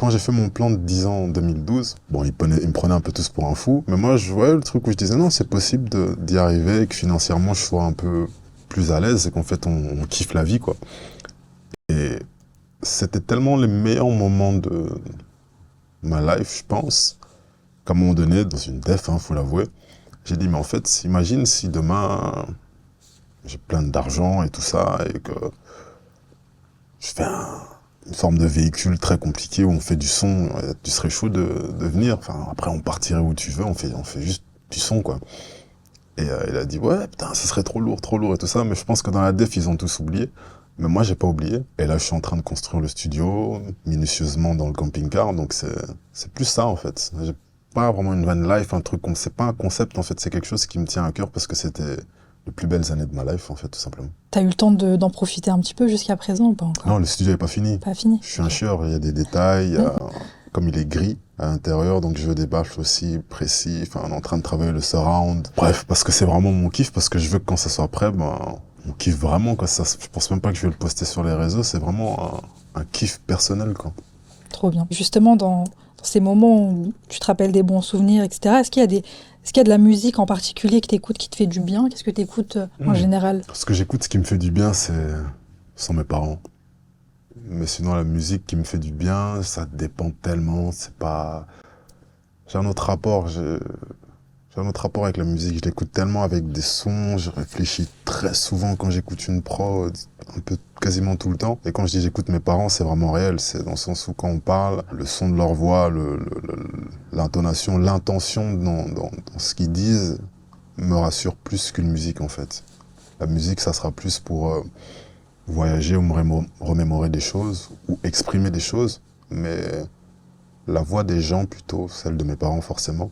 quand j'ai fait mon plan de 10 ans en 2012, bon, ils me prenaient un peu tous pour un fou, mais moi, je voyais le truc où je disais non, c'est possible d'y arriver et que financièrement, je sois un peu plus à l'aise et qu'en fait, on kiffe la vie, quoi. Et c'était tellement les meilleurs moments de ma life, je pense, qu'à un moment donné, dans une def, hein, faut l'avouer, j'ai dit, mais en fait, imagine si demain, j'ai plein d'argent et tout ça, et que je fais une forme de véhicule très compliqué où on fait du son, tu serais chaud de venir. Enfin, après, on partirait où tu veux, on fait juste du son, quoi. Et il a dit, ouais, putain, ce serait trop lourd et tout ça, mais je pense que dans la def, ils ont tous oublié. Mais moi, j'ai pas oublié. Et là, je suis en train de construire le studio, minutieusement dans le camping-car, donc c'est plus ça, en fait. J'ai pas vraiment une van life, un truc comme, c'est pas un concept, en fait, c'est quelque chose qui me tient à cœur parce que c'était les plus belles années de ma life, en fait, tout simplement. T'as eu le temps d'en profiter un petit peu jusqu'à présent ou pas encore? Non, le studio est pas fini. Pas fini? Je suis un Ok. chieur, il y a des détails, Ouais. comme il est gris à l'intérieur, donc je veux des bâches aussi précis, enfin, on est en train de travailler le surround. Bref, parce que c'est vraiment mon kiff, parce que je veux que quand ça soit prêt, ben, on kiffe vraiment, quoi. Ça, je pense même pas que je vais le poster sur les réseaux, c'est vraiment un kiff personnel, quoi. Trop bien. Justement, dans ces moments où tu te rappelles des bons souvenirs, etc., est-ce qu'il y a de la musique en particulier que tu écoutes qui te fait du bien? Qu'est-ce que tu écoutes en général? Ce que j'écoute, ce qui me fait du bien, sont mes parents. Mais sinon, la musique qui me fait du bien, ça dépend tellement, c'est pas... J'ai un autre rapport, j'ai un autre rapport avec la musique, je l'écoute tellement avec des sons, je réfléchis très souvent quand j'écoute une prod, un peu quasiment tout le temps. Et quand je dis j'écoute mes parents, c'est vraiment réel, c'est dans le sens où quand on parle, le son de leur voix, l'intonation, l'intention dans ce qu'ils disent me rassure plus qu'une musique en fait. La musique, ça sera plus pour voyager ou me remémorer des choses ou exprimer des choses, mais la voix des gens plutôt, celle de mes parents forcément.